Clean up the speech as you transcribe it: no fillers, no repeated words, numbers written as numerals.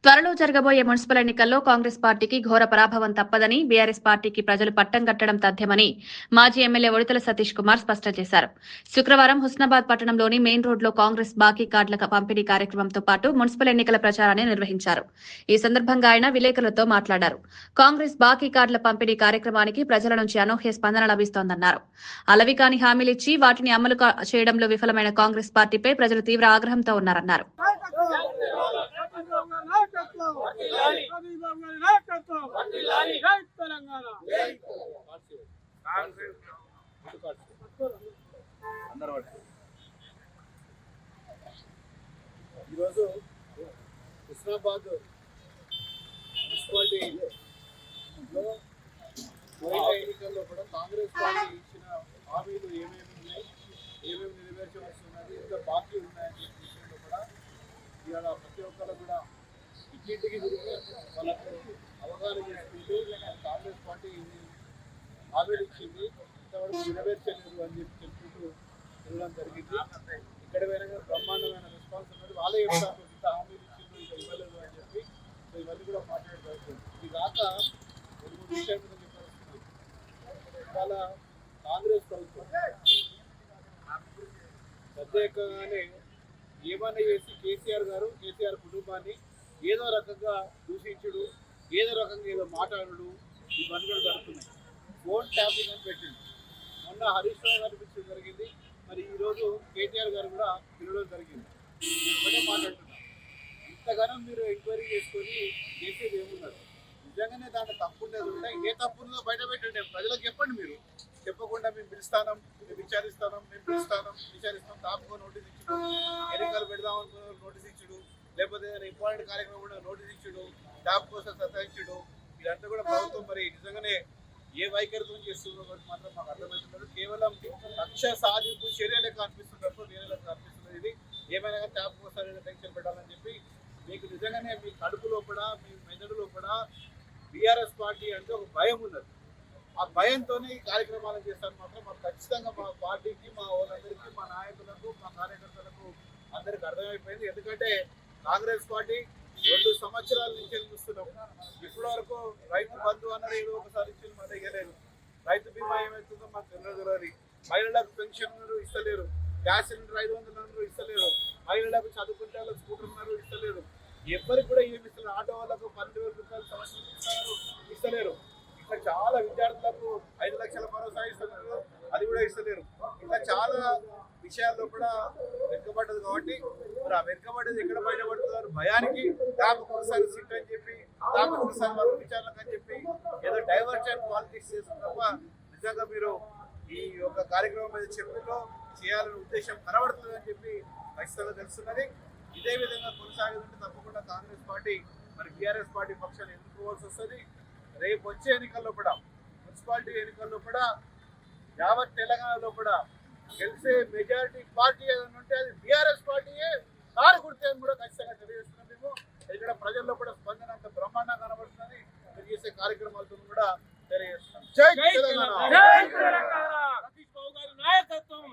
త్వరలో జరగబోయే మున్సిపల్ ఎన్నికల్లో కాంగ్రెస్ పార్టీకి ఘోర పరాభవం తప్పదని బీఆర్ఎస్ పార్టీకి ప్రజలు పట్టం కట్టడం తథ్యమని మాజీ ఎమ్మెల్యే ఒడితల సతీష్ కుమార్ స్పష్టం చేశారు. శుక్రవారం హుస్నాబాద్ పట్టణంలోని మెయిన్ రోడ్లో కాంగ్రెస్ బాకీ కార్డుల పంపిణీ కార్యక్రమంతో పాటు మున్సిపల్ ఎన్నికల ప్రచారాన్ని నిర్వహించారు. ఈ సందర్భంగా ఆయన విలేకరులతో మాట్లాడారు. కాంగ్రెస్ బాకీ కార్డుల పంపిణీ కార్యక్రమానికి ప్రజల నుంచి అనూహ్య స్పందన లభిస్తోందన్నారు. అలవికాని హామీలిచ్చి వాటిని అమలు చేయడంలో విఫలమైన కాంగ్రెస్ పార్టీపై ప్రజలు తీవ్ర ఆగ్రహంతో ఉన్నారన్నారు. ఈరోజు హుస్నాబాద్ మున్సిపాలిటీలో పోయిన ఎన్నికల్లో కూడా కాంగ్రెస్ పార్టీ ఇచ్చిన హామీలు ఏమేమి ఉన్నాయి, ఏమేమి నెరవేర్చవలసి ఉన్నది, ఇంకా బాకీ ఉన్నాయని విషయంలో కూడా ఇవాళ ప్రతి ఒక్కరు కూడా ఇంటింటికి తిరిగి వాళ్ళకు అవగాహన చేసుకుంటూ కాంగ్రెస్ పార్టీ హామీలు ఇచ్చింది, ఇంతవరకు నెరవేర్చలేదు అని చెప్పుకుంటూ వెళ్ళడం జరిగింది. ఇక్కడ పోయినా బ్రహ్మాండమైన రెస్పాన్స్ ఉన్నది. వాళ్ళే చెప్తారు ఇంత హామీలు ఇచ్చింది, ఇంకా ఇవ్వలేదు అని చెప్పి. సో ఇవన్నీ కూడా మాట్లాడగలుగుతుంది. ఇది కాక రెండు మూడు విషయాలు కూడా చెప్పాల్సింది. ఇవాళ కాంగ్రెస్ ప్రభుత్వం ప్రత్యేకంగానే ఏమన్నా చేసి కేసీఆర్ కుటుంబాన్ని ఏదో రకంగా దూషించుడు, ఏదో రకంగా ఏదో మాట్లాడుడు, ఇవన్నీ కూడా జరుగుతున్నాయి. ఫోన్ ట్యాపింగ్ అని పెట్టింది. మొన్న హరీష్ రావు గారి పిలిచడం జరిగింది. మరి ఈరోజు కేటీఆర్ గారు కూడా పిలవడం జరిగింది. ఇవన్నీ మాట్లాడుతున్నారు. ఇంతగానో మీరు ఎంక్వైరీ చేసుకొని చేసేది ఏమున్నారు? నిజంగానే దాంట్లో తప్పు ఉండేది ఉంటాయి. ఏ తప్పు ఉందో బయట పెట్టండి, ప్రజలకు చెప్పండి. మీరు చెప్పకుండా మేము పిలుస్తాం, మేము విచారిస్తాం, తాపుకో నోటీస్ ఇచ్చుడు, ఎన్నికలు పెడదామనుకున్న నోటీస్ ఇచ్చుడు, లేకపోతే ఇంపార్టెంట్ కార్యక్రమం కూడా నోటీస్ ఇచ్చుడు, టాప్ కోసం సతాయించుడు, ఇదంతా కూడా ప్రభుత్వం మరి నిజంగానే ఏ వైఖరితో చేస్తుందో మాత్రం మాకు అర్థమవుతున్నారు. కేవలం లక్ష్య సాధింపు చర్యలకు అనిపిస్తున్నట్టు వేరేలకు అనిపిస్తున్నది. ఇది ఏమైనా కానీ ట్యాప్ కోసం టెన్షన్ పెట్టాలని చెప్పి మీకు నిజంగానే మీ కడుపు లోపల, మీ మెదడు లోపల బీఆర్ఎస్ పార్టీ అంటే ఒక భయం ఉన్నది. ఆ భయంతోనే ఈ కార్యక్రమాలను చేస్తాను మాత్రం మాకు ఖచ్చితంగా మా పార్టీకి, మా వాళ్ళందరికీ, మా నాయకులకు, మా కార్యకర్తలకు అందరికి అర్థమైపోయింది. ఎందుకంటే కాంగ్రెస్ పార్టీ 2 సంవత్సరాల నుంచి చూస్తున్నాం. ఇప్పటి వరకు రైతు బంధు అన్నది ఏదో ఒకసారి ఇచ్చింది, మన ఇవ్వలేదు. రైతు బీమా ఏమవుతుందో మాకు తెలియదు. మహిళలకు పెన్షన్ ఇస్తలేరు, గ్యాస్ సిలిండర్ 500 ఇస్తలేరు, మహిళలకు చదువుకుంటే వాళ్ళకి స్కూటర్ ఇస్తలేరు, ఎవరికి కూడా ఏమి ఇస్తలేరు. ఆటో వాళ్ళకు 12,000 రూపాయలు సంవత్సరం ఇస్తలేరు. ఇట్లా చాలా విద్యార్థులకు 5 లక్షల భరోసా ఇస్తున్నారు, అది కూడా ఇస్తలేరు. ఇట్లా చాలా విషయాల్లో కూడా వెనుకబడ్డది. కాబట్టి మరి ఆ వెనుకబడ్డది ఎక్కడ బయటపడుతున్నారు భయానికి ఒకసారి సిట్ అని చెప్పి, ఒకసారి వాళ్ళు విచారణకు అని చెప్పి ఏదో డైవర్షన్ పాలిటిక్స్ చేస్తుంది తప్ప నిజంగా మీరు ఈ యొక్క కార్యక్రమం మీద చెప్పులో చేయాలనే ఉద్దేశం కనబడుతుంది అని చెప్పి ఖచ్చితంగా తెలుస్తున్నది. ఇదే విధంగా కొనసాగుతుంటే తప్పకుండా కాంగ్రెస్ పార్టీ మరి బీఆర్ఎస్ పార్టీ పక్షాన్ని ఎదుర్కోవాల్సి వస్తుంది. రేపు వచ్చే ఎన్నికల్లో కూడా, మున్సిపాలిటీ ఎన్నికల్లో కూడా, యావత్ తెలంగాణలో కూడా గెలిచే మెజారిటీ పార్టీ ఏదైనా ఉంటే అది బీఆర్ఎస్ పార్టీయే. కారు గుర్తు అని కూడా ఖచ్చితంగా తెలియజేస్తున్నాం. మేము ఇక్కడ ప్రజల్లో కూడా స్పందన అంత బ్రహ్మాండంగా కనబడుతుందని మీరు చేసే కార్యక్రమాలతో కూడా తెలియజేస్తున్నాం. జై తెలంగాణ. సతీష్ బాబు గారి నాయకత్వం.